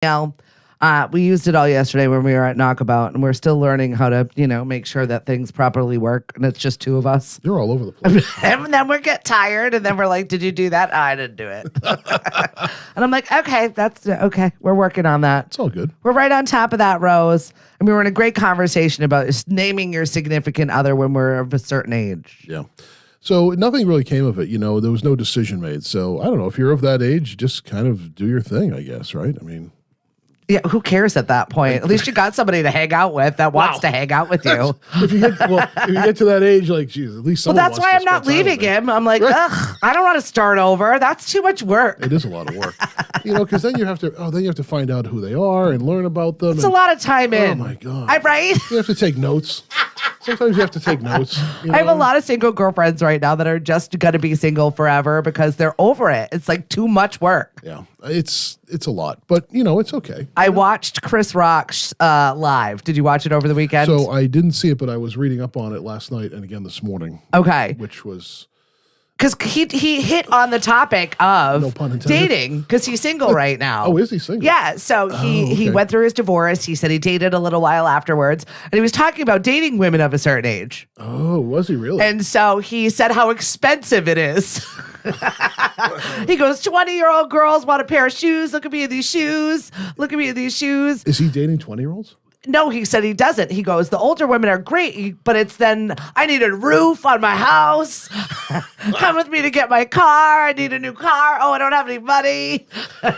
know, we used it all yesterday when we were at Knockabout, and we're still learning how to, make sure that things properly work. And it's just two of us. You're all over the place. And then we get tired, and then we're like, "Did you do that?" I didn't do it. And I'm like, "Okay, that's okay. We're working on that. It's all good. We're right on top of that, Rose." And we were in a great conversation about naming your significant other when we're of a certain age. Yeah. So nothing really came of it. There was no decision made. So I don't know. If you're of that age, just kind of do your thing, I guess, right? I mean. Yeah, who cares at that point? At least you got somebody to hang out with that wants to hang out with you. if you get to that age, like, geez, at least someone. Well, that's why I'm not leaving him. I'm like, ugh, I don't want to start over. That's too much work. It is a lot of work, because then you have to find out who they are and learn about them. It's a lot of time in. Oh my God! I'm right. You have to take notes. Sometimes you have to take notes. I have a lot of single girlfriends right now that are just going to be single forever because they're over it. It's like too much work. Yeah, it's a lot, but it's okay. I watched Chris Rock's live. Did you watch it over the weekend? So I didn't see it, but I was reading up on it last night and again this morning. Okay. Which was... Because he hit on the topic of no pun intended. Dating because he's single right now. Oh, is he single? Yeah. So he went through his divorce. He said he dated a little while afterwards. And he was talking about dating women of a certain age. Oh, was he really? And so he said how expensive it is. He goes, 20-year-old girls want a pair of shoes. Look at me in these shoes. Look at me in these shoes. Is he dating 20-year-olds? No, he said he doesn't. He goes, the older women are great, but it's then I need a roof on my house. Come with me to get my car. I need a new car. Oh, I don't have any money. Well,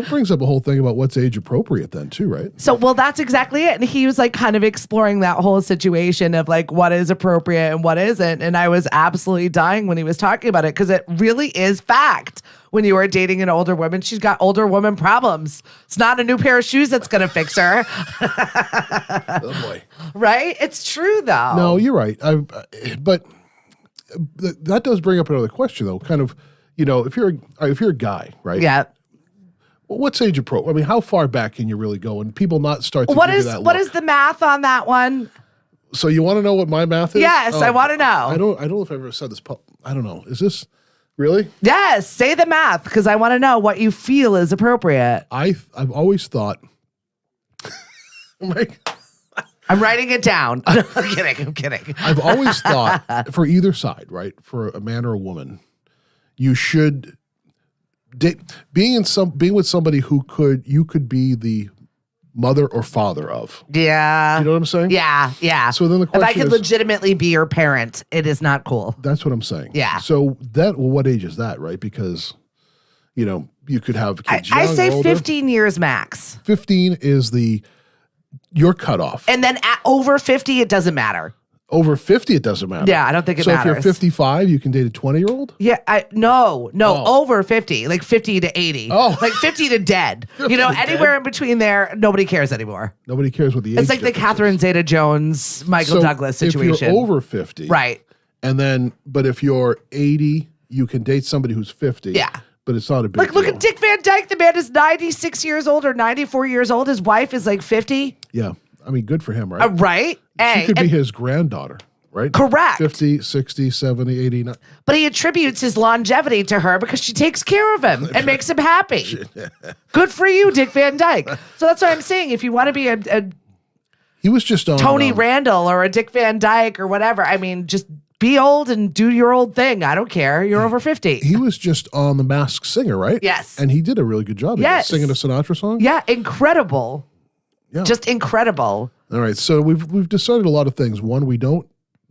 that brings up a whole thing about what's age appropriate then too, right? So, that's exactly it. And he was like kind of exploring that whole situation of like what is appropriate and what isn't. And I was absolutely dying when he was talking about it because it really is fact. When you are dating an older woman, she's got older woman problems. It's not a new pair of shoes that's going to fix her. Oh boy. Right? It's true though. No, you're right. But that does bring up another question though. Kind of, if you're a guy, right? Yeah. Well, what's age appropriate? I mean, how far back can you really go and people not start to What give you is that what look? is the math on that one? So you want to know what my math is? Yes, I want to know. I don't know if I've ever said this. I don't know. Is this really? Yes, say the math because I want to know what you feel is appropriate. I've always thought. I'm writing it down. I'm kidding. I've always thought for either side, right? For a man or a woman, you should being with somebody who you could be the mother or father of. Yeah. You know what I'm saying? Yeah. So then the question if I could legitimately be your parent, it is not cool. That's what I'm saying. Yeah. So what age is that, right? Because, you could have kids young, I say older. 15 years max. 15 is your cutoff. And then over 50, it doesn't matter. Over 50, it doesn't matter. Yeah, I don't think it matters. So if you're 55, you can date a 20-year-old? Yeah, no, over 50, like 50 to 80. Oh. Like 50 to dead. Anywhere in between there, nobody cares anymore. Nobody cares what the age It's like the Catherine Zeta-Jones, Michael Douglas situation. If you're over 50. Right. But if you're 80, you can date somebody who's 50. Yeah. But it's not a big deal. Look at Dick Van Dyke. The man is 96 years old or 94 years old. His wife is like 50. Yeah. I mean, good for him, right? Right. She could be his granddaughter, right? Correct. 50, 60, 70, 80. But he attributes his longevity to her because she takes care of him and makes him happy. Good for you, Dick Van Dyke. So that's what I'm saying. If you want to be a he was just on Tony Randall or a Dick Van Dyke or whatever, I mean, just be old and do your old thing. I don't care. You're over 50. He was just on The Masked Singer, right? Yes. And he did a really good job. Yes. Singing a Sinatra song. Yeah, incredible. Yeah. Just incredible. All right. So we've decided a lot of things. One, we don't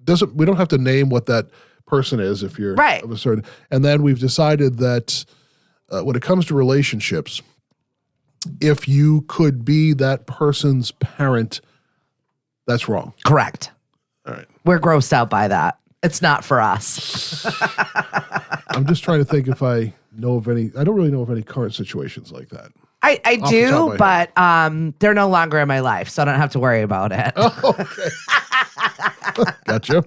have to name what that person is if you're right. of a certain. And then we've decided that when it comes to relationships, if you could be that person's parent, that's wrong. Correct. All right. We're grossed out by that. It's not for us. I'm just trying to think if I know of any. I don't really know of any current situations like that. I do, but they're no longer in my life, so I don't have to worry about it. Oh, okay. Gotcha.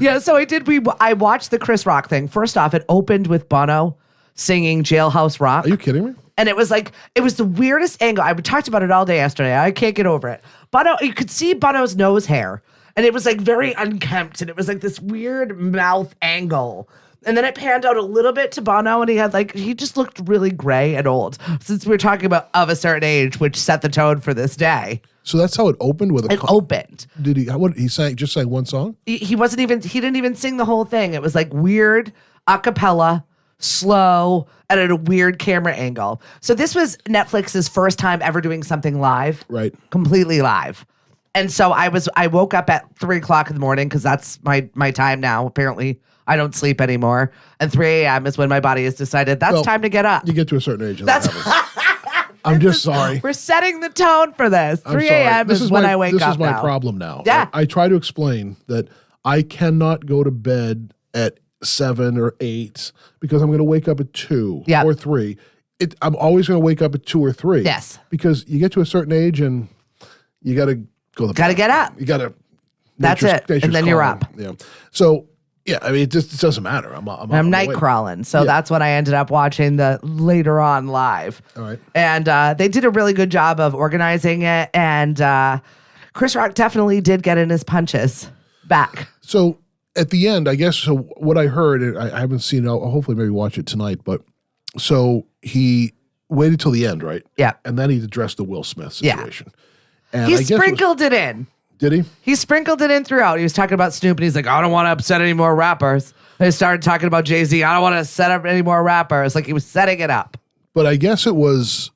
Yeah, so I watched the Chris Rock thing. First off, it opened with Bono singing Jailhouse Rock. Are you kidding me? And it was the weirdest angle. I talked about it all day yesterday. I can't get over it. Bono, you could see Bono's nose hair. And it was like very unkempt. And it was like this weird mouth angle. And then it panned out a little bit to Bono, and he just looked really gray and old. Since we're talking about of a certain age, which set the tone for this day. So that's how it opened with a. It opened. Did he? What he sang? Just sang one song. He wasn't even. He didn't even sing the whole thing. It was like weird a cappella, slow, and at a weird camera angle. So this was Netflix's first time ever doing something live, Right. completely live. And so I woke up at 3:00 in the morning because that's my time now. Apparently, I don't sleep anymore. And 3 a.m. is when my body has decided that's time to get up. You get to a certain age. And That's I'm just sorry. We're setting the tone for this. I'm 3 sorry. a.m. is when I wake up. This is my now. problem now. Yeah. I try to explain that I cannot go to bed at 7 or 8 because I'm going to wake up at 2 Yeah. or 3. I'm always going to wake up at 2 or 3. Yes. Because you get to a certain age and you got to go to the Got to get up. You got to. That's it. And then you're up. Yeah. So, yeah, I mean, it doesn't matter. I'm night crawling. So that's what I ended up watching the later on live. All right. And they did a really good job of organizing it. And Chris Rock definitely did get in his punches back. So at the end, I guess, so what I heard, and I haven't seen it, I'll hopefully maybe watch it tonight, but so he waited till the end, right? Yeah. And then he addressed the Will Smith situation. And He I guess it was- sprinkled it in. Did he? He sprinkled it in throughout. He was talking about Snoop, and he's like, I don't want to upset any more rappers. They started talking about Jay-Z. I don't want to set up any more rappers. Like, he was setting it up. But I guess it was,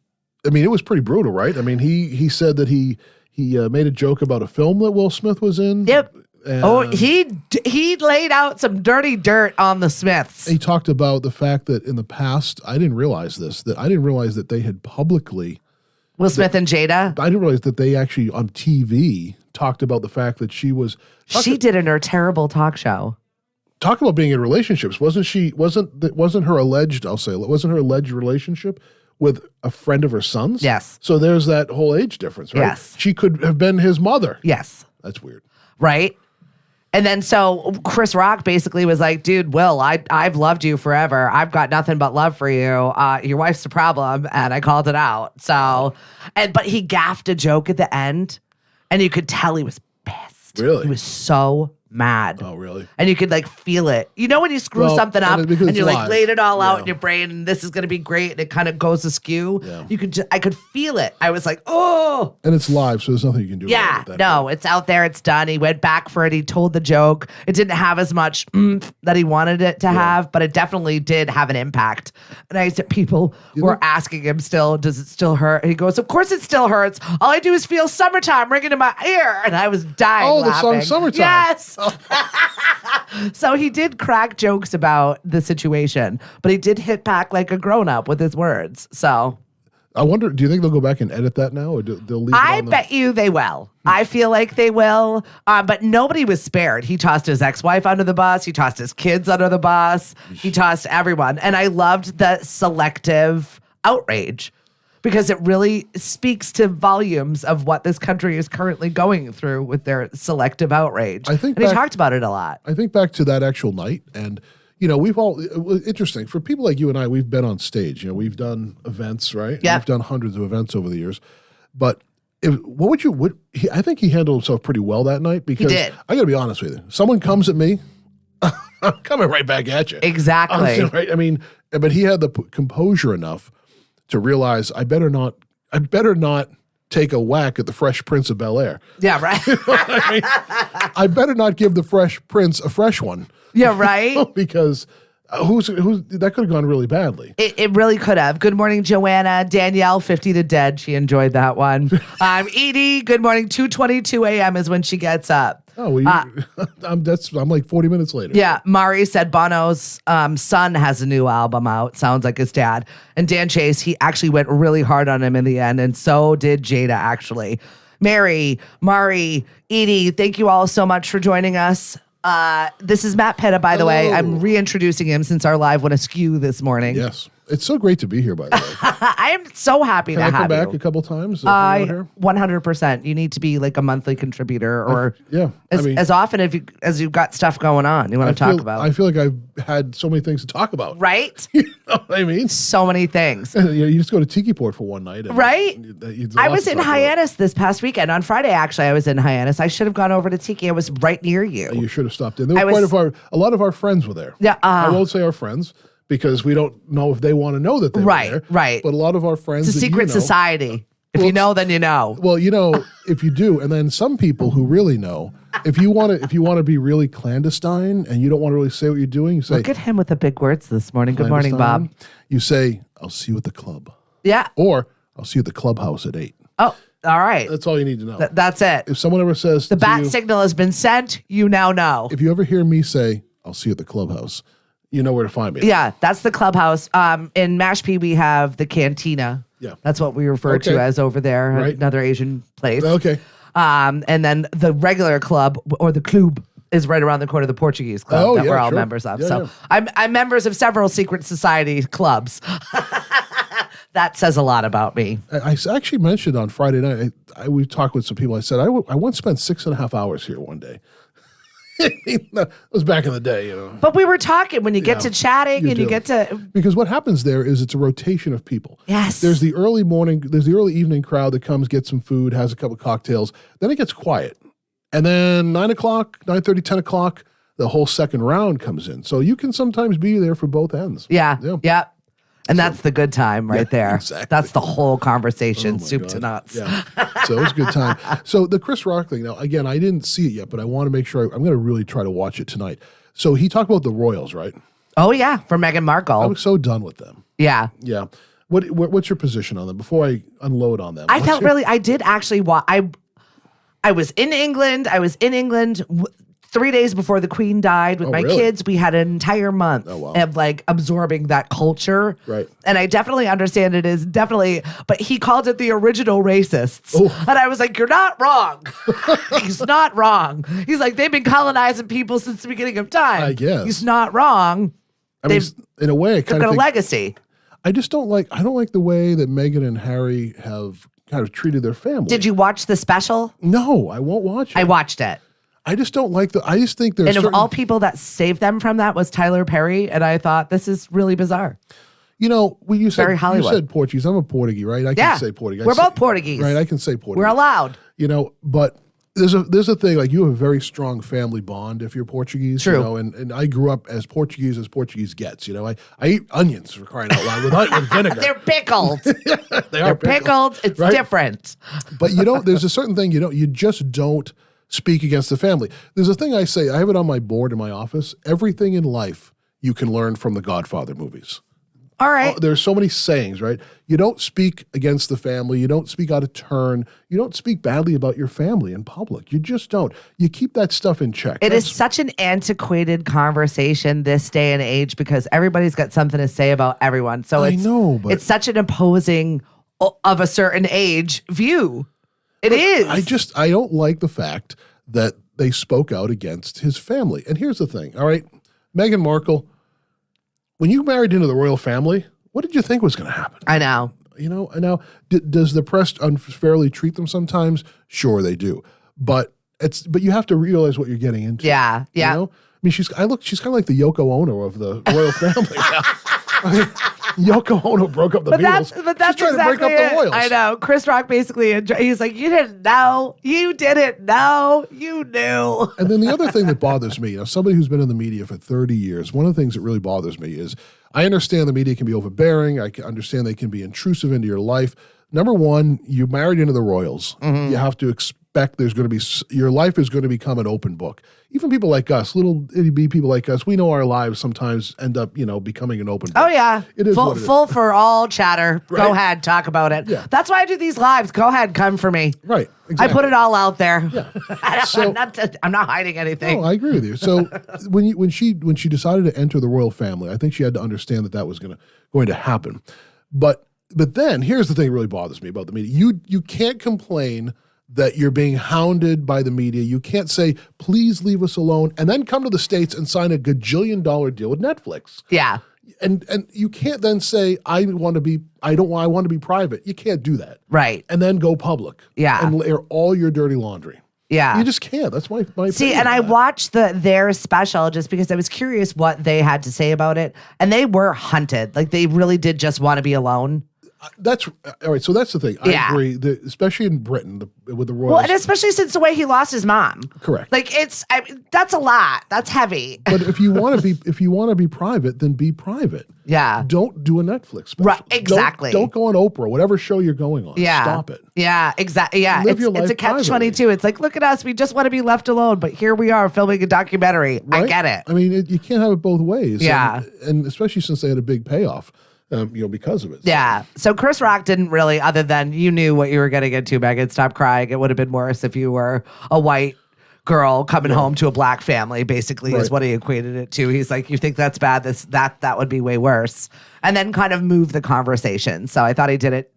I mean, it was pretty brutal, right? I mean, he said that he made a joke about a film that Will Smith was in. Yep. And He laid out some dirty dirt on the Smiths. he talked about the fact that in the past, I didn't realize that they had publicly, Will Smith and Jada. I didn't realize that they actually on TV talked about the fact that she was. She did in her terrible talk show. Talk about being in relationships. Wasn't her alleged relationship with a friend of her son's? Yes. So there's that whole age difference, right? Yes. She could have been his mother. Yes. That's weird. Right? And then so Chris Rock basically was like, dude, Will, I've loved you forever. I've got nothing but love for you. Your wife's the problem. And I called it out. So, but he gaffed a joke at the end and you could tell he was pissed. Really? He was so mad. Oh, really? And you could like feel it. You know when you screw something up and because you it's like live. laid it all out Yeah. in your brain and this is going to be great and it kind of goes askew. Yeah. I could feel it. I was like, oh. And it's live, so there's nothing you can do. Yeah, about it at that no, point. it's out there. It's done. He went back for it. He told the joke. It didn't have as much oomph that he wanted it to have, but it definitely did have an impact. And I said, people were asking him still, does it still hurt? And he goes, of course it still hurts. All I do is feel summertime ringing in my ear. And I was dying Oh, the laughing. song Summertime. Yes. So he did crack jokes about the situation, but he did hit back like a grown-up with his words. So I wonder, do you think they'll go back and edit that now, or they'll leave it I on the- bet you they will. I feel like they will. But nobody was spared. He tossed his ex-wife under the bus. He tossed his kids under the bus. He tossed everyone. And I loved the selective outrage because it really speaks to volumes of what this country is currently going through with their selective outrage. I think and he back- talked about it a lot. I think back to that actual night, and we've all interesting for people like you and I. We've been on stage. We've done events, right? Yeah. We've done hundreds of events over the years. But I think he handled himself pretty well that night because did. I got to be honest with you. Someone comes at me, I'm coming right back at you. Exactly. Honestly, right? I mean, but he had the composure enough to realize I better not take a whack at the Fresh Prince of Bel-Air. Yeah, right. I mean, I better not give the Fresh Prince a fresh one. Yeah, right. Because who's that could have gone really badly. It really could have. Good morning, Joanna. Danielle, 50 to dead. She enjoyed that one. Edie, good morning. 2:22 a.m. is when she gets up. Oh, well, I'm like 40 minutes later. Yeah, Mari said Bono's son has a new album out. Sounds like his dad. And Dan Chase, he actually went really hard on him in the end, and so did Jada, actually. Mary, Mari, Edie, thank you all so much for joining us. This is Matt Pitta, by the way. Hello. I'm reintroducing him since our live went askew this morning. Yes. It's so great to be here, by the way. I am so happy Can to I come have back you. a couple times? If you're out here? 100%. You need to be like a monthly contributor or Yeah. as often as you've got stuff going on you want to talk about. I feel like I've had so many things to talk about. Right? You know what I mean? So many things. You just go to Tiki Port for one night. And Right? I was in Hyannis. Hyannis this past weekend. On Friday, actually, I was in Hyannis. I should have gone over to Tiki. I was right near you. You should have stopped in. There were a lot of our friends were there. Yeah, I won't say our friends because we don't know if they want to know that they were there. Right. But a lot of our friends. It's a secret society. If you know, then you know. Well, if you do, and then some people who really know, if you want to be really clandestine and you don't want to really say what you're doing, you say, look at him with the big words this morning. Good morning, Bob. You say, I'll see you at the club. Yeah. Or I'll see you at the clubhouse at 8. Oh, all right. That's all you need to know. That's it. If someone ever says the bat signal has been sent, you now know. If you ever hear me say, I'll see you at the clubhouse, you know where to find me. Yeah, that's the clubhouse. In Mashpee, we have the cantina. Yeah. That's what we refer to as over there, Right. another Asian place. Okay. And then the regular club or the club is right around the corner of the Portuguese club that we're all members of. Yeah, so I'm members of several secret society clubs. That says a lot about me. I actually mentioned on Friday night, we talked with some people. I said, I once spent 6.5 hours here one day. That was back in the day, But we were talking when you get to chatting you and you do. get to. Because what happens there is it's a rotation of people. Yes. There's the early evening crowd that comes, gets some food, has a couple of cocktails. Then it gets quiet. And then 9 o'clock, 9:30, 10 o'clock, the whole second round comes in. So you can sometimes be there for both ends. Yeah. And that's the good time right there. Exactly. That's the whole conversation, soup God. to nuts. Yeah. So it was a good time. So the Chris Rock thing, now, again, I didn't see it yet, but I want to make sure I'm going to really try to watch it tonight. So he talked about the Royals, right? Oh, yeah, for Meghan Markle. I'm so done with them. Yeah. Yeah. What's your position on them before I unload on them? I did actually watch. I was in England. 3 days before the Queen died with my really? kids. We had an entire month of like absorbing that culture. Right. And I definitely understand it is definitely, but he called it the original racists. Oh. And I was like, you're not wrong. He's not wrong. He's like, they've been colonizing people since the beginning of time. I guess. He's not wrong. I mean, in a way, I They've kind got of a think, legacy. I don't like the way that Meghan and Harry have kind of treated their family. Did you watch the special? No, I won't watch it. I watched it. I just don't like I just think there's And of all people that saved them from that was Tyler Perry. And I thought, this is really bizarre. When you said, Very Hollywood. you said Portuguese. I'm a Portuguese, right? I can say Portuguese. We're both Portuguese. Right, I can say Portuguese. We're allowed. But there's a thing, like you have a very strong family bond if you're Portuguese. True. And I grew up as Portuguese gets. I eat onions for crying out loud with vinegar. They're pickled. They're pickled. It's right? different. But there's a certain thing you just don't speak against the family. There's a thing I say, I have it on my board in my office. Everything in life you can learn from the Godfather movies. All right. There's so many sayings, right? You don't speak against the family. You don't speak out of turn. You don't speak badly about your family in public. You just don't. You keep that stuff in check. It is such an antiquated conversation this day and age because everybody's got something to say about everyone. So but it's such an opposing of a certain age view. It is. I don't like the fact that they spoke out against his family. And here's the thing, all right? Meghan Markle, when you married into the royal family, what did you think was going to happen? I know. And now, does the press unfairly treat them sometimes? Sure, they do. But you have to realize what you're getting into. Yeah. I mean, she's kind of like the Yoko Ono of the royal family now. I mean, Yoko Ono broke up the Beatles. But that's she's trying exactly to break up the Royals. I know. Chris Rock basically, he's like, you didn't know. You didn't know. You knew. And then the other thing that bothers me, somebody who's been in the media for 30 years, one of the things that really bothers me is I understand the media can be overbearing. I can understand they can be intrusive into your life. Number one, you married into the Royals. Mm-hmm. You have to expect your life is going to become an open book. Even people like us, little itty bitty people like us, we know our lives sometimes end up, becoming an open book. Oh yeah, it is full for all chatter. Right? Go ahead, talk about it. Yeah. That's why I do these lives. Go ahead, come for me. Right. Exactly. I put it all out there. Yeah. I'm not hiding anything. No, I agree with you. So when she decided to enter the royal family, I think she had to understand that was going to happen. But then here's the thing that really bothers me about the media. You can't complain that you're being hounded by the media. You can't say, please leave us alone, and then come to the States and sign a gajillion-dollar deal with Netflix. Yeah. And you can't then say, I want to be private. You can't do that. Right. And then go public. Yeah. And air all your dirty laundry. Yeah. You just can't. That's my See, opinion and on I that. watched their special just because I was curious what they had to say about it. And they were hunted. Like they really did just want to be alone. That's all right. So that's the thing. Yeah. I agree. Especially in Britain with the royals. Well, and especially since the way he lost his mom. Correct. Like that's a lot. That's heavy. But if you want to be private, then be private. Yeah. Don't do a Netflix special. Right. Exactly. Don't go on Oprah, whatever show you're going on. Yeah. Stop it. Yeah. Exactly. Yeah. Live your It's a life catch-22. It's like, look at us. We just want to be left alone, but here we are filming a documentary. Right? I get it. I mean, you can't have it both ways. Yeah. And especially since they had a big payoff, because of it. Yeah. So Chris Rock didn't really, other than you knew what you were getting into, Megan. Stop crying. It would have been worse if you were a white girl coming home to a black family, basically, is Right. what he equated it to. He's like, you think that's bad? That would be way worse. And then kind of move the conversation. So I thought he did it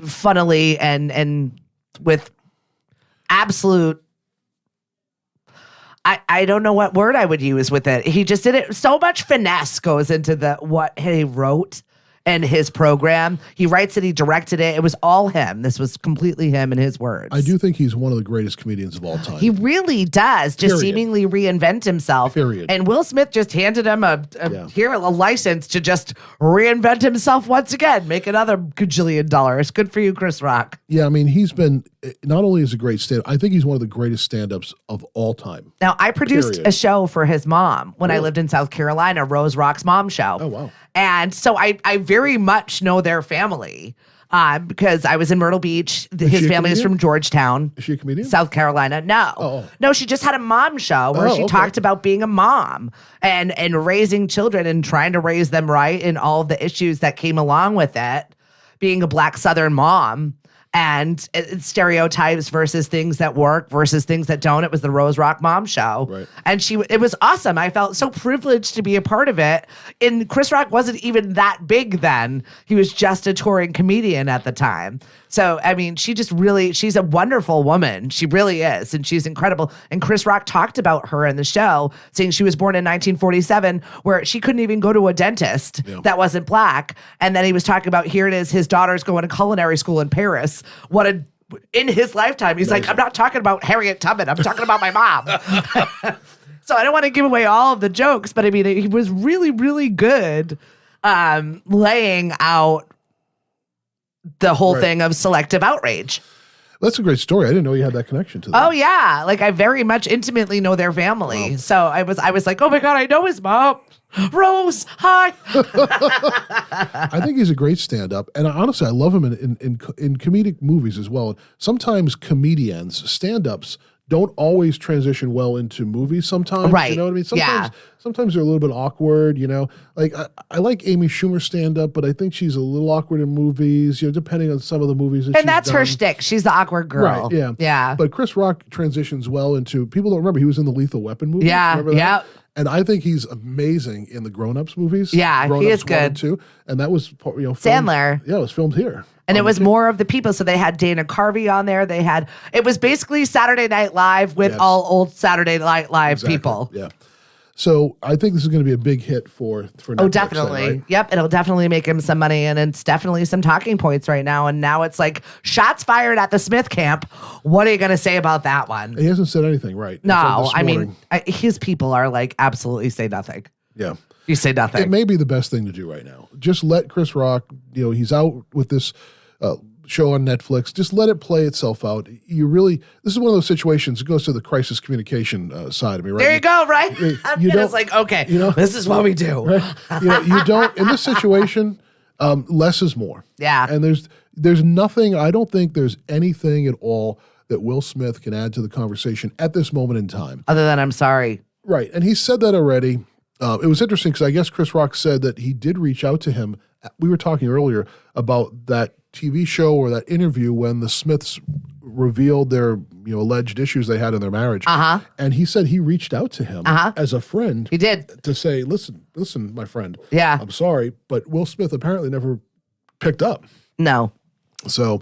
funnily and with absolute, I don't know what word I would use with it. He just did it. So much finesse goes into what he wrote and his program. He writes it, he directed it. It was all him. This was completely him and his words. I do think he's one of the greatest comedians of all time. He really does just Period. seemingly reinvent himself. Period. And Will Smith just handed him a license to just reinvent himself once again, make another gajillion dollars. Good for you, Chris Rock. Yeah, I mean, he's been, not only is a great stand-up, I think he's one of the greatest stand-ups of all time. Now, I produced Period. a show for his mom when I Really? lived in South Carolina, Rose Rock's Mom Show. Oh, wow. And so I very much know their family because I was in Myrtle Beach. His she a family is comedian? from Georgetown, Is she a comedian? South Carolina. No. Oh. No, she just had a mom show where Oh, she okay. talked about being a mom and raising children and trying to raise them right and all the issues that came along with it, being a black Southern mom. And stereotypes versus things that work versus things that don't. It was the Rose Rock Mom Show. Right. And it was awesome. I felt so privileged to be a part of it. And Chris Rock wasn't even that big then. He was just a touring comedian at the time. So, I mean, she's a wonderful woman. She really is. And she's incredible. And Chris Rock talked about her in the show, saying she was born in 1947, where she couldn't even go to a dentist that wasn't black. And then he was talking about, here it is, his daughter's going to culinary school in Paris. In his lifetime, he's like, I'm not talking about Harriet Tubman. I'm talking about my mom. So I don't want to give away all of the jokes, but I mean, he was really, really good laying out the whole thing of selective outrage. That's a great story. I didn't know you had that connection to that. Oh yeah, like I very much intimately know their family. Wow. So I was like, oh my God, I know his mom. Rose, hi. I think he's a great stand-up, and honestly, I love him in comedic movies as well. Sometimes comedians, stand-ups, don't always transition well into movies sometimes. Right. You know what I mean? Sometimes they're a little bit awkward, Like I like Amy Schumer stand-up, but I think she's a little awkward in movies, depending on some of the movies that and that's her shtick. She's the awkward girl. Right, yeah. Yeah. But Chris Rock transitions well into, people don't remember, he was in the Lethal Weapon movie. Yeah, Remember that? yeah. And I think he's amazing in the Grown Ups movies. Yeah, Grown he Ups is good. 1 and 2. And that was, filmed, Sandler. Yeah, it was filmed here. And it was more of the people. So they had Dana Carvey on there. It was basically Saturday Night Live with all old Saturday Night Live people. Yeah. So I think this is going to be a big hit for Netflix. Oh, definitely. Then, right? Yep. It'll definitely make him some money. And it's definitely some talking points right now. And now it's like shots fired at the Smith camp. What are you going to say about that one? He hasn't said anything, right? No, I mean, his people are like, absolutely say nothing. Yeah. You say nothing. It may be the best thing to do right now. Just let Chris Rock, he's out with this show on Netflix. Just let it play itself out. This is one of those situations, it goes to the crisis communication side of me, right? There you go, right? It's like, okay, this is what we do. Right? You don't, in this situation, less is more. Yeah. And there's nothing, I don't think there's anything at all that Will Smith can add to the conversation at this moment in time. Other than I'm sorry. Right. And he said that already. It was interesting because I guess Chris Rock said that he did reach out to him. We were talking earlier about that TV show or that interview when the Smiths revealed their alleged issues they had in their marriage. Uh-huh. And he said he reached out to him as a friend. He did. To say, listen, my friend. Yeah. I'm sorry, but Will Smith apparently never picked up. No. So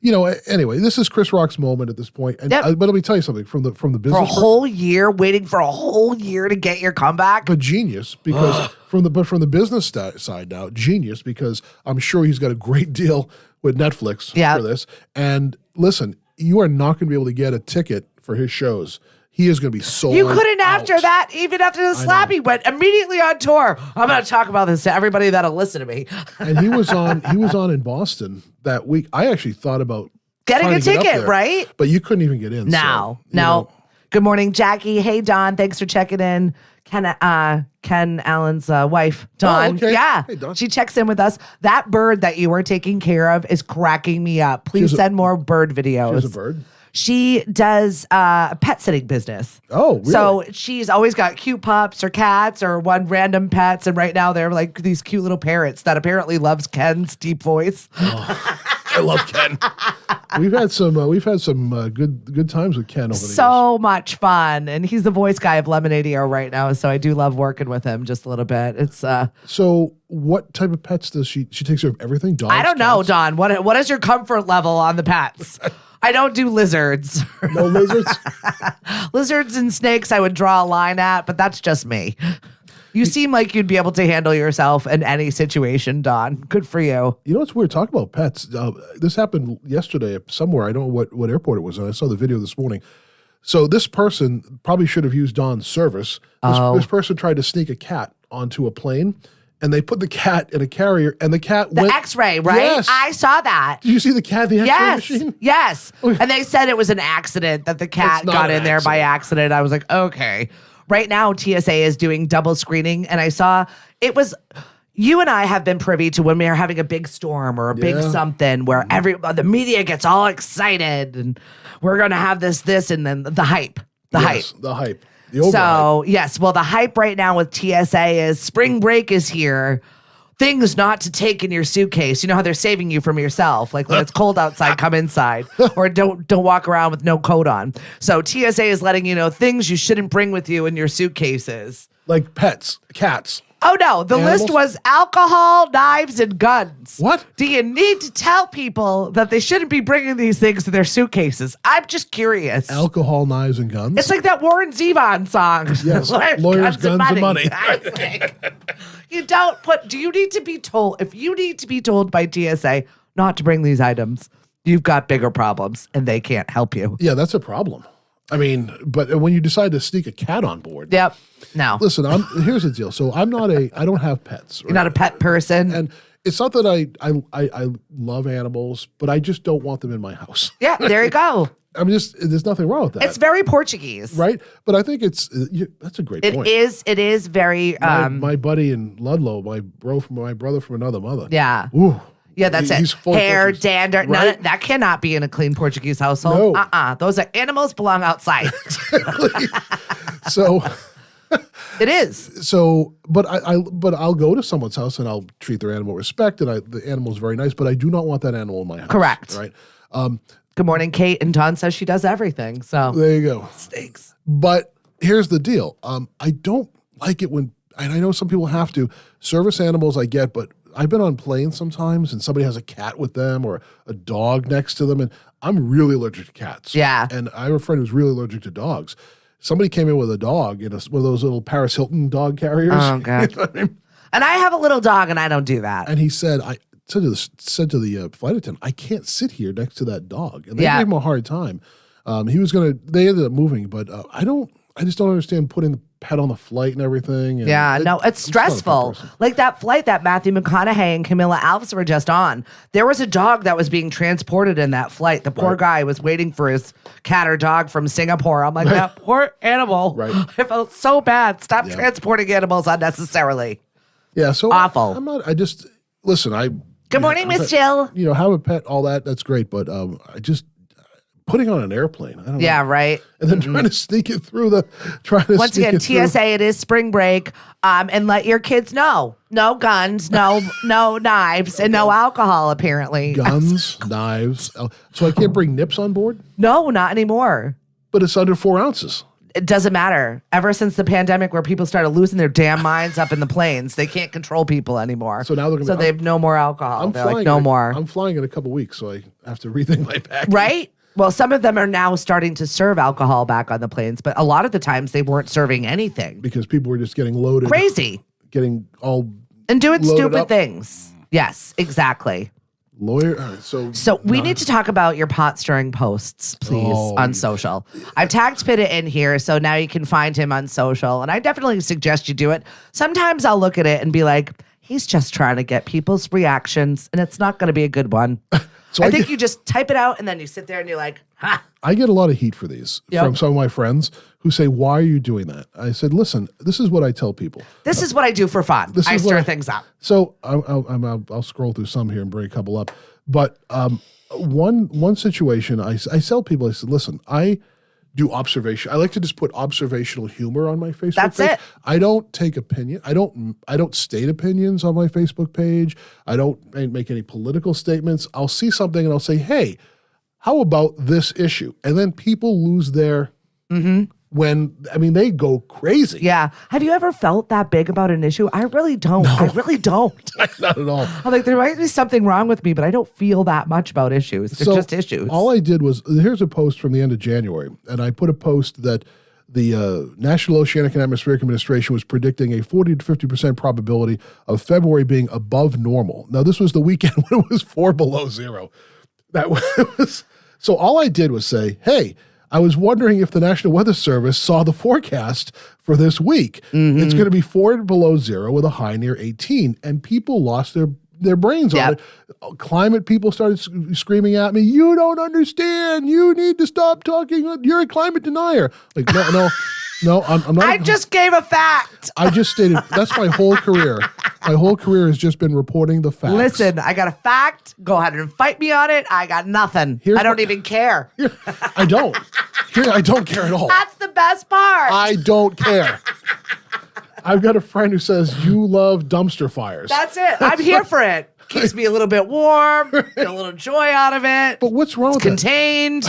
Anyway, this is Chris Rock's moment at this point. And but let me tell you something from the business. For a whole year, waiting for a whole year to get your comeback. But genius, because from the business side now, genius, because I'm sure he's got a great deal with Netflix for this. And listen, you are not going to be able to get a ticket for his shows. He is going to be sold. You couldn't out. after that, even after the slap, he went immediately on tour. I'm going to talk about this to everybody that'll listen to me. And he was on in Boston that week. I actually thought about getting a ticket, there, right? But you couldn't even get in. No. Good morning, Jackie. Hey, Don. Thanks for checking in. Ken Allen's wife, Dawn. Oh, okay. Yeah. Hey, Dawn. She checks in with us. That bird that you were taking care of is cracking me up. Please send more bird videos. She's a bird. She does a pet sitting business. Oh, really? So she's always got cute pups or cats or one random pets. And right now they're like these cute little parrots that apparently loves Ken's deep voice. Oh, I love Ken. We've had some good times with Ken over the years. So much fun. And he's the voice guy of Lemonade right now. So I do love working with him just a little bit. It's So what type of pets does she takes care of everything? Dogs, I don't know, cats? Don. What is your comfort level on the pets? I don't do lizards. No lizards? Lizards and snakes I would draw a line at, but that's just me. You seem like you'd be able to handle yourself in any situation, Don. Good for you. You know what's weird? Talk about pets. This happened yesterday somewhere. I don't know what airport it was, and I saw the video this morning. So this person probably should have used Don's service. This person tried to sneak a cat onto a plane, and they put the cat in a carrier, and the cat went... The X-ray, right? Yes. I saw that. Did you see the cat in the X-ray machine? Yes. And they said it was an accident, that the cat got in there by accident. I was like, okay. Right now, TSA is doing double screening, and I saw it was... You and I have been privy to when we are having a big storm or a big something where the media gets all excited, and we're going to have this, and then the hype. The hype. So, yes. Well, the hype right now with TSA is spring break is here. Things not to take in your suitcase. You know how they're saving you from yourself. Like when it's cold outside, come inside. Or don't walk around with no coat on. So TSA is letting you know things you shouldn't bring with you in your suitcases. Like pets, cats. Oh, no. The list was alcohol, knives, and guns. What? Do you need to tell people that they shouldn't be bringing these things to their suitcases? I'm just curious. Alcohol, knives, and guns? It's like that Warren Zevon song. Yes. Lawyers, guns, and money. Do you need to be told, if you need to be told by TSA not to bring these items, you've got bigger problems and they can't help you. Yeah, that's a problem. I mean, but when you decide to sneak a cat on board. Yep. No. Listen, here's the deal. So I don't have pets. Right? You're not a pet person. And it's not that I love animals, but I just don't want them in my house. Yeah, there you go. There's nothing wrong with that. It's very Portuguese. Right? But I think that's a great point. It is very... my buddy in Ludlow, my brother from another mother. Yeah. Ooh. Yeah, that's it. Hair, dander. Right? That cannot be in a clean Portuguese household. No. Those are animals belong outside. So... It is. So, but I'll go to someone's house and I'll treat their animal with respect, and the animal's very nice, but I do not want that animal in my house. Correct. Right. Good morning, Kate. And Dawn says she does everything. So there you go. Stinks. But here's the deal. I don't like it when, and I know some people have to, service animals I get, but I've been on planes sometimes and somebody has a cat with them or a dog next to them, and I'm really allergic to cats. Yeah. And I have a friend who's really allergic to dogs. Somebody came in with a dog in one of those little Paris Hilton dog carriers. Oh, God. You know what I mean? And I have a little dog and I don't do that. And he said, said to the flight attendant, I can't sit here next to that dog. And they gave him a hard time. They ended up moving, but I just don't understand putting the pet on the flight and everything. And it's stressful. Like that flight that Matthew McConaughey and Camilla Alves were just on. There was a dog that was being transported in that flight. The poor guy was waiting for his cat or dog from Singapore. I'm like, that poor animal. Right. I felt so bad. Stop transporting animals unnecessarily. Yeah, so awful. Good morning, Miss Jill. Have a pet, all that's great, but putting on an airplane. I don't know. Yeah, right. And then trying to sneak it through Once again, TSA, it is spring break. And let your kids know. No guns, no knives, and no alcohol, apparently. Guns, knives. So I can't bring nips on board? No, not anymore. But it's under 4 ounces. it doesn't matter. Ever since the pandemic where people started losing their damn minds up in the planes, they can't control people anymore. So now they're gonna they have no more alcohol. They're like, no more. I'm flying in a couple weeks, so I have to rethink my package. Right? Well, some of them are now starting to serve alcohol back on the planes, but a lot of the times they weren't serving anything. Because people were just getting loaded. Crazy. Getting all and doing stupid up. things. Yes, exactly. Lawyer. So we need to talk about your pot stirring posts, please, on social. I've tagged Pitta in here, so now you can find him on social. And I definitely suggest you do it. Sometimes I'll look at it and be like, he's just trying to get people's reactions, and it's not going to be a good one. So I think you just type it out, and then you sit there and you're like, ha. I get a lot of heat for these from some of my friends who say, why are you doing that? I said, listen, this is what I tell people. This is what I do for fun. I stir things up. So I'll scroll through some here and bring a couple up. But one situation, I tell people, I said, listen, I do observation. I like to just put observational humor on my Facebook That's page. it. I don't take opinion. I don't state opinions on my Facebook page. I don't make any political statements. I'll see something and I'll say, hey, how about this issue? And then people lose their they go crazy. Yeah. Have you ever felt that big about an issue? I really don't. No. I really don't. Not at all. I'm like, there might be something wrong with me, but I don't feel that much about issues. They're just issues. All I did was, here's a post from the end of January, and I put a post that the National Oceanic and Atmospheric Administration was predicting a 40 to 50% probability of February being above normal. Now, this was the weekend when it was 4 below zero. That was so all I did was say, hey, I was wondering if the National Weather Service saw the forecast for this week. It's going to be 4 below zero with a high near 18. And people lost their brains on it. Climate people started screaming at me, you don't understand. You need to stop talking. You're a climate denier. Like, no, I'm not. I just gave a fact. I just stated, that's my whole career. My whole career has just been reporting the facts. Listen, I got a fact. Go ahead and fight me on it. I got nothing. I don't even care. I don't. I don't care at all. That's the best part. I don't care. I've got a friend who says, you love dumpster fires. That's it. I'm here for it. Keeps me a little bit warm, get a little joy out of it. But what's wrong with contained.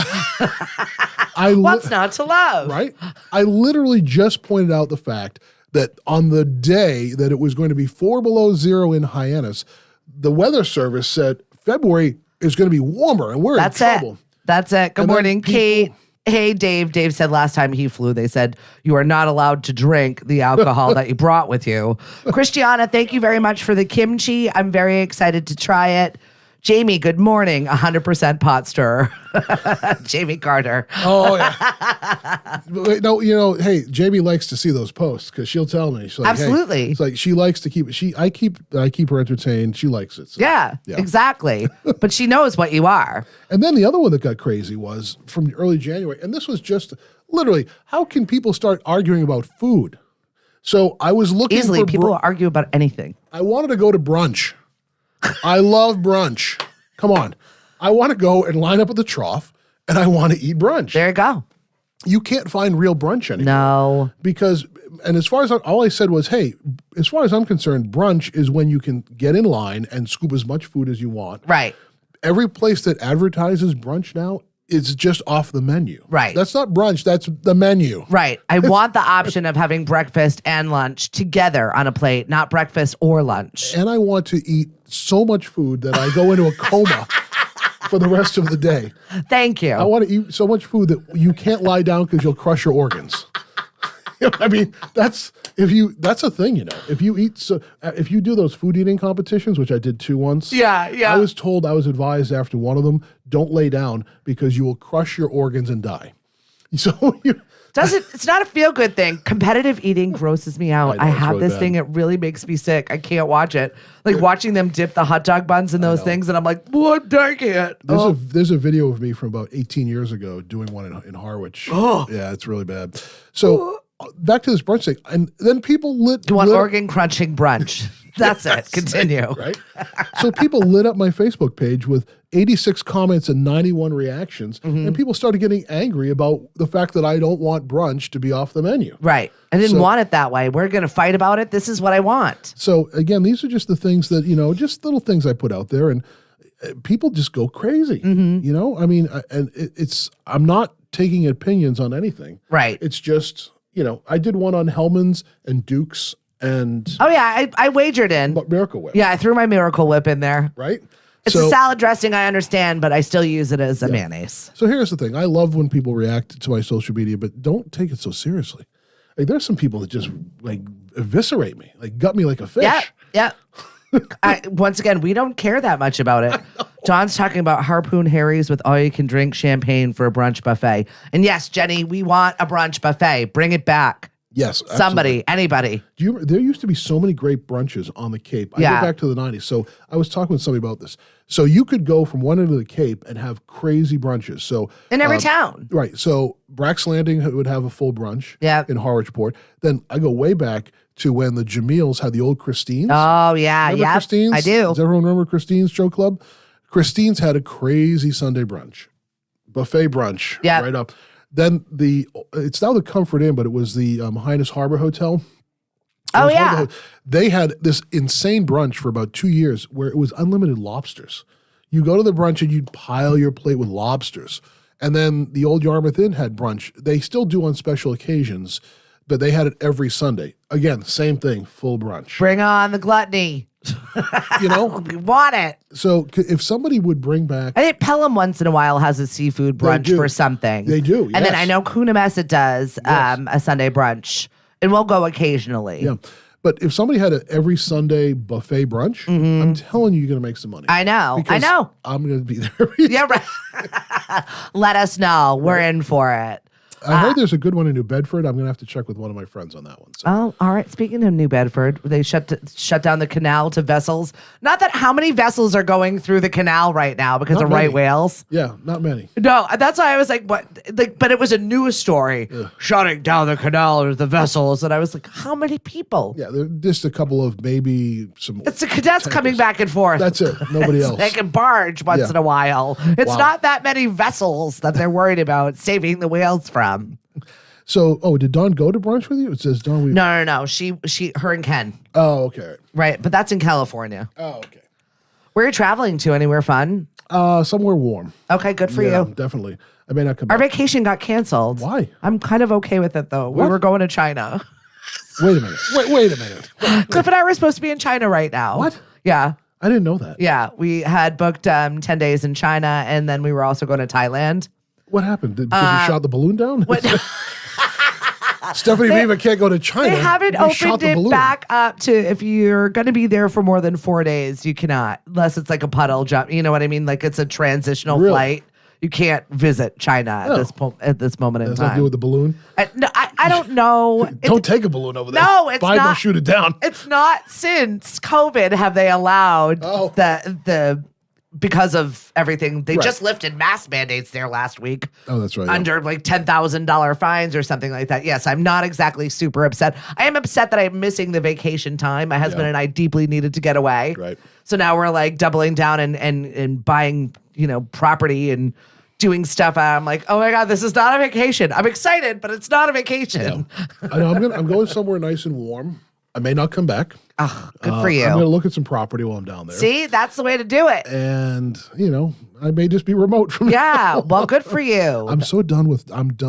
What's not to love? Right? I literally just pointed out the fact that on the day that it was going to be 4 below zero in Hyannis, the Weather Service said February is going to be warmer and we're in trouble. That's it. Good morning, Kate. Hey, Dave. Dave said last time he flew, they said you are not allowed to drink the alcohol that you brought with you. Christiana, thank you very much for the kimchi. I'm very excited to try it. Jamie, good morning. 100% pot stirrer. Jamie Carter. Oh, yeah. No, hey, Jamie likes to see those posts because she'll tell me. She's like, absolutely. Hey, it's like she likes to keep it. I keep her entertained. She likes it. So, yeah, exactly. But she knows what you are. And then the other one that got crazy was from early January. And this was just literally, how can people start arguing about food? So I was looking easily. People will argue about anything. I wanted to go to brunch. I love brunch. Come on. I want to go and line up at the trough and I want to eat brunch. There you go. You can't find real brunch anymore. No. Because, and as far as all I said was, hey, as far as I'm concerned, brunch is when you can get in line and scoop as much food as you want. Right. Every place that advertises brunch now is just off the menu. Right. That's not brunch. That's the menu. Right. I want the option of having breakfast and lunch together on a plate, not breakfast or lunch. And I want to eat so much food that I go into a coma for the rest of the day. Thank you. I want to eat so much food that you can't lie down because you'll crush your organs. I mean, that's a thing, If you if you do those food eating competitions, which I did 2 once. Yeah. I was advised after one of them, don't lay down because you will crush your organs and die. So it's not a feel good thing. Competitive eating grosses me out. I have really this bad thing. It really makes me sick. I can't watch it. Like watching them dip the hot dog buns in those things. And I'm like, what? Dang it. There's a video of me from about 18 years ago doing one in Harwich. Oh. Yeah, it's really bad. So back to this brunch thing. And then people lit. You want organ crunching brunch. That's it. Continue. Right? So people lit up my Facebook page with 86 comments and 91 reactions. And people started getting angry about the fact that I don't want brunch to be off the menu. Right. I didn't want it that way. We're going to fight about it. This is what I want. So again, these are just the things that, just little things I put out there and people just go crazy. I mean, and I'm not taking opinions on anything. Right. It's just, I did one on Hellman's and Duke's and Oh, yeah. I wagered in. Miracle Whip. Yeah, I threw my Miracle Whip in there. Right? It's a salad dressing, I understand, but I still use it as a mayonnaise. So here's the thing. I love when people react to my social media, but don't take it so seriously. Like, there's some people that just, like, eviscerate me, like, gut me like a fish. Yeah. Once again, we don't care that much about it. John's talking about Harpoon Harry's with all-you-can-drink champagne for a brunch buffet. And yes, Jenny, we want a brunch buffet. Bring it back. Yes. Absolutely. Somebody, anybody. There used to be so many great brunches on the Cape. I go back to the 90s. So I was talking with somebody about this. So you could go from one end of the Cape and have crazy brunches. So in every town. Right. So Brack's Landing would have a full brunch in Harwichport. Then I go way back to when the Jamils had the old Christine's. Oh, yeah. Remember Christine's? I do. Does everyone remember Christine's Show Club? Christine's had a crazy Sunday brunch. Buffet brunch. Yeah. Right up. Then it's now the Comfort Inn, but it was the Highness Harbor Hotel. Oh, yeah. They had this insane brunch for about 2 years where it was unlimited lobsters. You go to the brunch and you'd pile your plate with lobsters. And then the old Yarmouth Inn had brunch. They still do on special occasions, but they had it every Sunday. Again, same thing, full brunch. Bring on the gluttony. We want it. So if somebody would bring back... I think Pelham once in a while has a seafood brunch for something. They do, yes. And then I know Coonamessett does a Sunday brunch. And we'll go occasionally. Yeah. But if somebody had an every Sunday buffet brunch, I'm telling you, you're going to make some money. I know. I'm going to be there. Yeah, right. Let us know. We're in for it. I heard there's a good one in New Bedford. I'm going to have to check with one of my friends on that one. So. Oh, all right. Speaking of New Bedford, they shut down the canal to vessels. Not that how many vessels are going through the canal right now because of right whales. Yeah, not many. No, that's why I was like, what? Like, but it was a news story shutting down the canal or the vessels, and I was like, how many people? Yeah, just a couple of maybe some. It's the cadets tankers coming back and forth. That's it. Nobody else. They can barge once in a while. It's not that many vessels that they're worried about saving the whales from. So, did Dawn go to brunch with you? It says Dawn. No. Her and Ken. Oh, okay. Right, but that's in California. Oh, okay. Where are you traveling to? Anywhere fun? Somewhere warm. Okay, good for you. Definitely. I may not come Our back. vacation got canceled. Why? I'm kind of okay with it, though. What? We were going to China. Wait a minute. Wait a minute. Cliff and I were supposed to be in China right now. What? Yeah. I didn't know that. Yeah, we had booked 10 days in China, and then we were also going to Thailand. What happened? Because you shot the balloon down? Stephanie Beaver can't go to China. They haven't opened it back up to if you're going to be there for more than 4 days, you cannot, unless it's like a puddle jump. You know what I mean? Like it's a transitional flight. You can't visit China at this moment in time. Does that do with the balloon? No, I don't know. Don't take a balloon over there. No, it's not. Don't shoot it down. It's not since COVID have they allowed the because of everything. They just lifted mask mandates there last week. Oh, that's right. Under like $10,000 fines or something like that. Yes, I'm not exactly super upset. I am upset that I'm missing the vacation time. My husband and I deeply needed to get away. Right. So now we're like doubling down and buying, property and doing stuff. I'm like, oh my God, this is not a vacation. I'm excited, but it's not a vacation. Yeah. I know. I'm going somewhere nice and warm. I may not come back. Oh, good for you. I'm going to look at some property while I'm down there. See, that's the way to do it. And, I may just be remote from Yeah, well, good for you. I'm done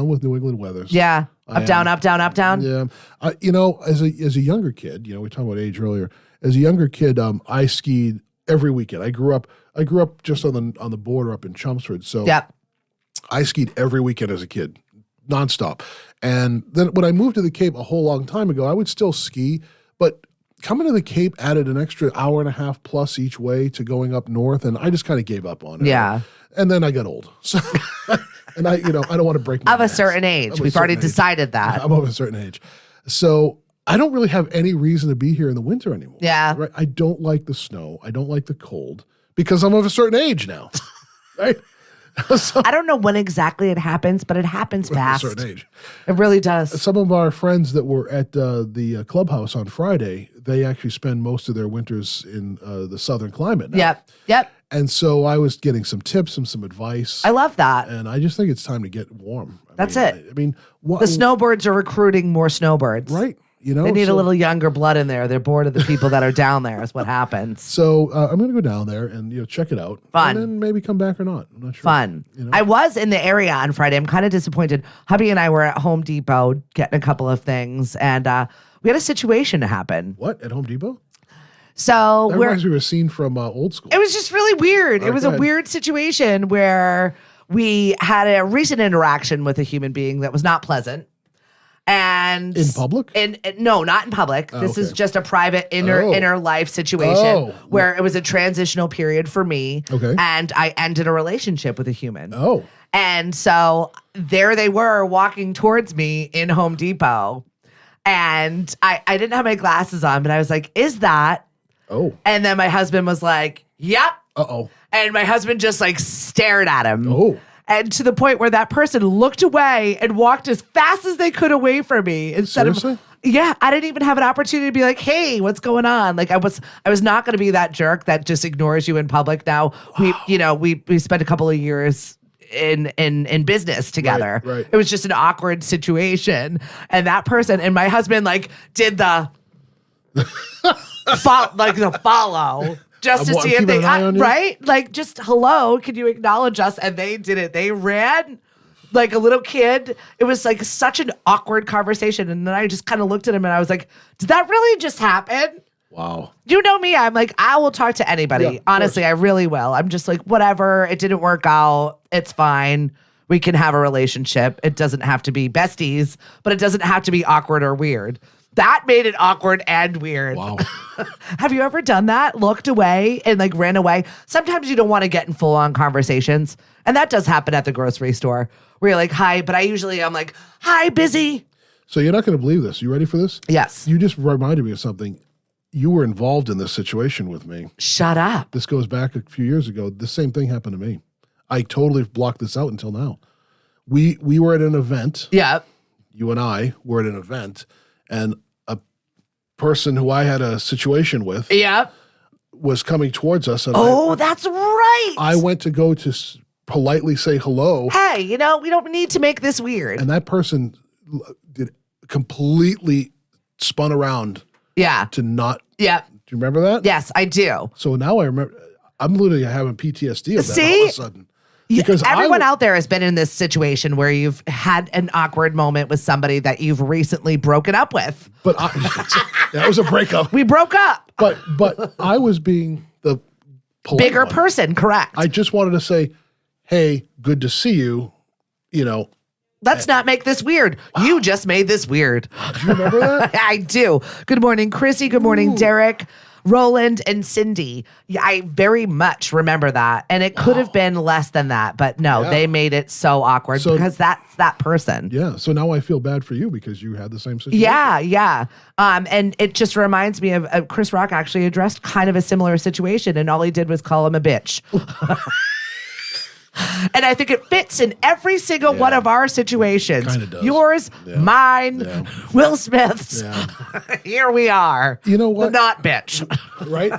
with New England weather. Yeah. Up, down, up, down, up, down. Yeah. As a younger kid, we talked about age earlier. As a younger kid, I skied every weekend. I grew up just on the border up in Chelmsford. So I skied every weekend as a kid, nonstop. And then when I moved to the Cape a whole long time ago, I would still ski, but coming to the Cape added an extra hour and a half plus each way to going up north, and I just kind of gave up on it. Yeah. And then I got old. So, and I don't want to break my Of a certain age. We've already decided that. I'm of a certain age. So I don't really have any reason to be here in the winter anymore. Yeah. Right? I don't like the snow. I don't like the cold because I'm of a certain age now. Right? So, I don't know when exactly it happens, but it happens fast. At a certain age. It really does. Some of our friends that were at the clubhouse on Friday, they actually spend most of their winters in the southern climate now. Yep. And so I was getting some tips and some advice. I love that. And I just think it's time to get warm. That's it. I mean, the snowbirds are recruiting more snowbirds. Right. You know, They need a little younger blood in there. They're bored of the people that are down there. Is what happens. So I'm going to go down there and check it out. Fun. And then maybe come back or not. I'm not sure. Fun. You know? I was in the area on Friday. I'm kind of disappointed. Hubby and I were at Home Depot getting a couple of things, and we had a situation happen. What, at Home Depot? So That reminds me of a scene from Old School. it was just really weird. All It right, was go a ahead. weird situation where we had a recent interaction with a human being that was not pleasant. And In public? No, not in public. This is okay. just a private Oh. inner life situation Oh. where it was a transitional period for me. Okay. And I ended a relationship with a human. Oh. And so there they were walking towards me in Home Depot. And I didn't have my glasses on, but I was like, is that? Oh. And then my husband was like, yep. Uh-oh. And my husband just like stared at him. Oh. And to the point where that person looked away and walked as fast as they could away from me instead Seriously? of yeah, I didn't even have an opportunity to be like, "Hey, what's going on?" Like I was not going to be that jerk that just ignores you in public. Now, we spent a couple of years in business together. Right. It was just an awkward situation. And that person and my husband like did the follow just to I'm see if keeping they an eye on you? right? Like just hello, can you acknowledge us? And they did it. They ran like a little kid. It was like such an awkward conversation. And then I just kind of looked at him and I was like, did that really just happen? Wow. You know me, I'm like, I will talk to anybody. Yeah, of Honestly, I really will. I'm just like, whatever. It didn't work out. It's fine. We can have a relationship. It doesn't have to be besties, but it doesn't have to be awkward or weird. That made it awkward and weird. Wow. Have you ever done that? Looked away and like ran away? Sometimes you don't want to get in full on conversations. And that does happen at the grocery store where you're like, hi, but I'm like, hi, busy. So you're not going to believe this. You ready for this? Yes. You just reminded me of something. You were involved in this situation with me. Shut up. This goes back a few years ago. The same thing happened to me. I totally blocked this out until now. We were at an event. Yeah. You and I were at an event, and a person who I had a situation with Yeah. was coming towards us. And Oh, that's right. I went to go to politely say hello, Hey, we don't need to make this weird. and that person did completely spun around Yeah. to not. Yeah. Do you remember that? Yes, I do. So now I remember. I'm literally having PTSD of that See? all of a sudden. Because Everyone out there has been in this situation where you've had an awkward moment with somebody that you've recently broken up with. But that was a breakup. We broke up. But I was being the polite Bigger one. person, correct. I just wanted to say, hey, good to see you. Let's not make this weird. You just made this weird. Do you remember that? I do. Good morning, Chrissy. Good morning, Derek, Roland, and Cindy. Yeah, I very much remember that. And it could have been less than that, but no, Yeah. they made it so awkward because that's that person. Yeah. So now I feel bad for you because you had the same situation. Yeah. And it just reminds me of Chris Rock actually addressed kind of a similar situation, and all he did was call him a bitch. And I think it fits in every single one of our situations. Kinda does. Yours, Yeah. mine, Yeah. Will Smith's. Yeah. Here we are. You know what? The not bitch. Right?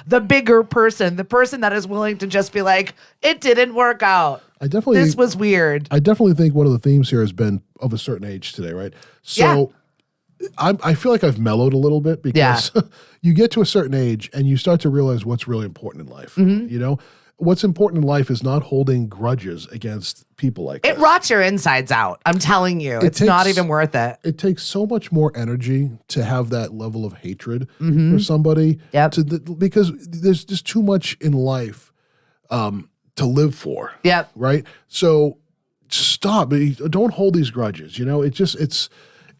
The bigger person. The person that is willing to just be like, it didn't work out. This was weird. I definitely think one of the themes here has been of a certain age today, right? So I feel like I've mellowed a little bit because you get to a certain age and you start to realize what's really important in life. Mm-hmm. What's important in life is not holding grudges against people like It this. rots your insides out. I'm telling you. It's not takes- even worth it. It takes so much more energy to have that level of hatred for somebody. Yep. Because there's just too much in life to live for. Yep. Right? So stop. Don't hold these grudges.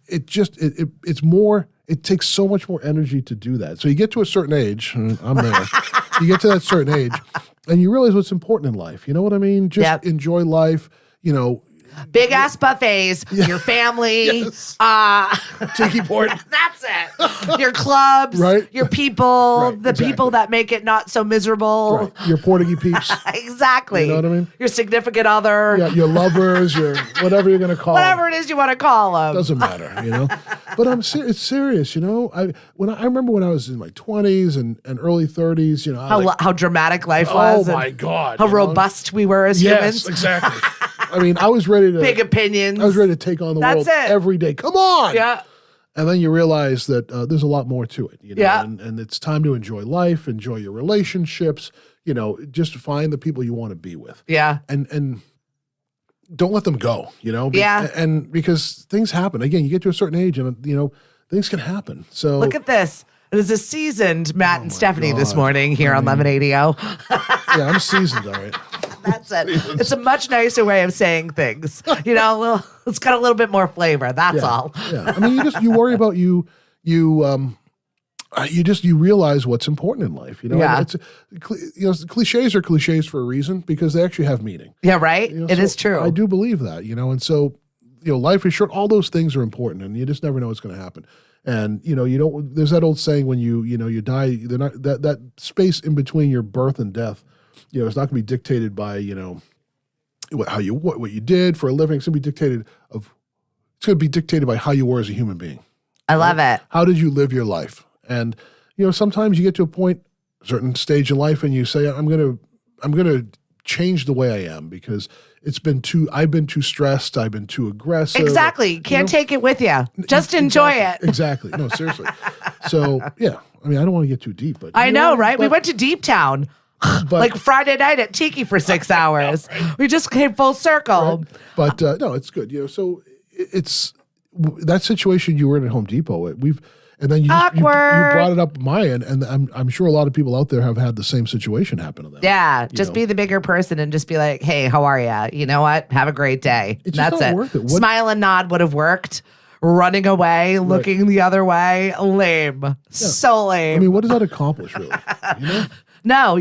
It's more, it takes so much more energy to do that. So you get to a certain age, and I'm there. You get to that certain age and you realize what's important in life. You know what I mean? Just enjoy life, Big ass buffets, your family, Yes. Tiki port. that's it. Your clubs, Right. your people, Right, the exactly. people that make it not so miserable. Right. Your Portuguese peeps. Exactly. You know what I mean? Your significant other, Yeah, your lovers, your whatever you're going to call whatever it is you want to call them. Doesn't matter, But it's serious, I remember when I was in my 20s and early 30s, How dramatic life oh was. my and God. How robust we were as Yes, humans. exactly. I mean, I was ready to Big opinions. I was ready to take on the That's world it. every day. Come on. Yeah. And then you realize that there's a lot more to it, Yeah. and it's time to enjoy life, enjoy your relationships, just find the people you want to be with. Yeah. And don't let them go, Yeah. And because things happen. Again, you get to a certain age and, things can happen. So Look at this. It is a seasoned Matt and Stephanie this God. morning here on 1180. yeah, I'm seasoned, all right. That's it. It's a much nicer way of saying things. It's got a little bit more flavor. That's all. Yeah. I mean, you worry about you realize what's important in life. Yeah. Cliches are cliches for a reason because they actually have meaning. Yeah, right? It is true. I do believe that, and so, life is short. All those things are important and you just never know what's going to happen. And, there's that old saying when you die, they're not that space in between your birth and death, it's not going to be dictated by, what you did for a living. It's going to be dictated by how you were as a human being. I love it. How did you live your life? And, sometimes you get to a certain stage in life and you say, I'm going to change the way I am because I've been too stressed. I've been too aggressive. Exactly. Can't take it with you. Just enjoy it. Exactly. No, seriously. So, yeah. I mean, I don't want to get too deep, but I know, right? We went to Deep Town. But, like Friday night at Tiki for 6 hours. We just came full circle. Right. But no, it's good. So it's that situation you were in at Home Depot. And then you brought it up my end, and I'm sure a lot of people out there have had the same situation happen to them. Yeah, just be the bigger person and just be like, "Hey, how are you? You know what? Have a great day." It's That's just not worth it. Smile and nod would have worked. Running away, looking the other way, lame. So lame. I mean, what does that accomplish, really? No,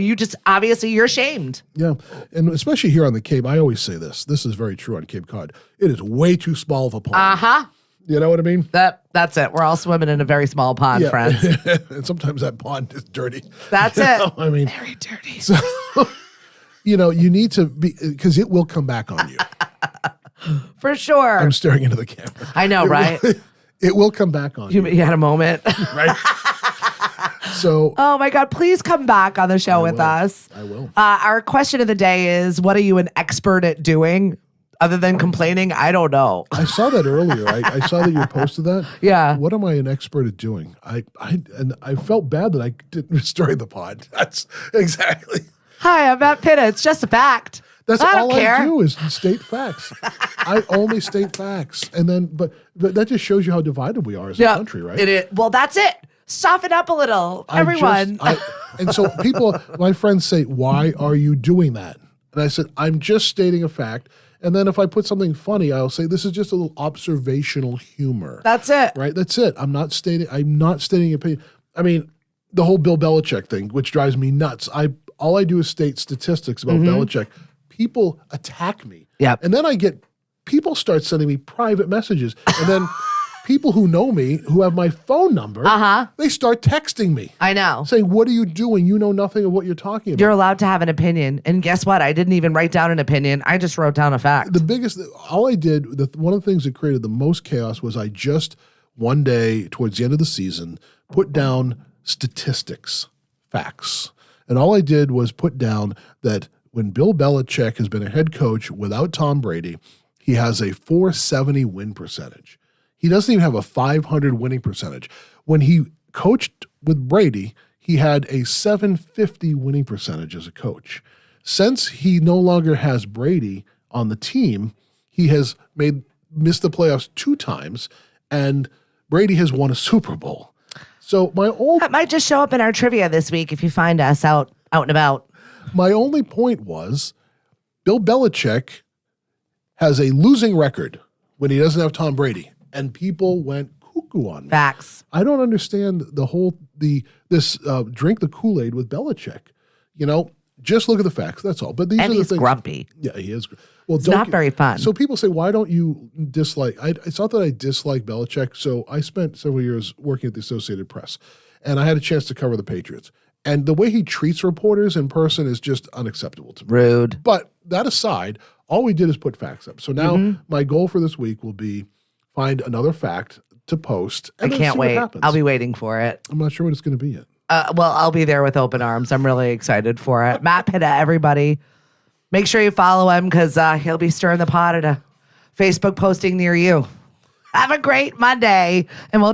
obviously you're shamed. Yeah, and especially here on the Cape, I always say this. This is very true on Cape Cod. It is way too small of a pond. Uh-huh. You know what I mean? That's it. We're all swimming in a very small pond, friends. And sometimes that pond is dirty. That's it. I mean, very dirty. So, you need to be, because it will come back on you. For sure. I'm staring into the camera. I know, right? It will come back on you. You had a moment. Right? So. Oh my God, please come back on the show with us. I will. Our question of the day is, what are you an expert at doing? Other than complaining, I don't know. I saw that earlier. I saw that you posted that. Yeah. What am I an expert at doing? I felt bad that I didn't destroy the pod. That's exactly. Hi, I'm Matt Pitta. It's just a fact. That's I all don't care. I do is state facts. I only state facts. And then, but that just shows you how divided we are as a country, right? It is. Well, that's it. Soften up a little, everyone. And so my friends say, why are you doing that? And I said, I'm just stating a fact. And then if I put something funny, I'll say, this is just a little observational humor. That's it. Right? That's it. I'm not stating opinion. I mean, the whole Bill Belichick thing, which drives me nuts. All I do is state statistics about Belichick. People attack me. Yep. And then people start sending me private messages. And then people who know me, who have my phone number, they start texting me. I know. Saying, what are you doing? You know nothing of what you're talking about. You're allowed to have an opinion. And guess what? I didn't even write down an opinion. I just wrote down a fact. All I did, one of the things that created the most chaos was I just, one day towards the end of the season, put down statistics, facts. And all I did was put down that when Bill Belichick has been a head coach without Tom Brady, he has a 470 win percentage. He doesn't even have a 500 winning percentage. When he coached with Brady, he had a 750 winning percentage as a coach. Since he no longer has Brady on the team, he has missed the playoffs 2 times, and Brady has won a Super Bowl. So that might just show up in our trivia this week if you find us out and about. My only point was Bill Belichick has a losing record when he doesn't have Tom Brady, and people went cuckoo on me. Facts. I don't understand this drink the Kool-Aid with Belichick. Just look at the facts. That's all. But these are the he's things. Grumpy. Yeah, he is. Well, it's not very fun. So people say, why don't you dislike? It's not that I dislike Belichick. So I spent several years working at the Associated Press, and I had a chance to cover the Patriots. And the way he treats reporters in person is just unacceptable to me. Rude. But that aside, all we did is put facts up. So now my goal for this week will be find another fact to post. And I can't wait. I'll be waiting for it. I'm not sure what it's going to be yet. Well, I'll be there with open arms. I'm really excited for it. Matt Pitta, everybody. Make sure you follow him because he'll be stirring the pot at a Facebook posting near you. Have a great Monday, and we'll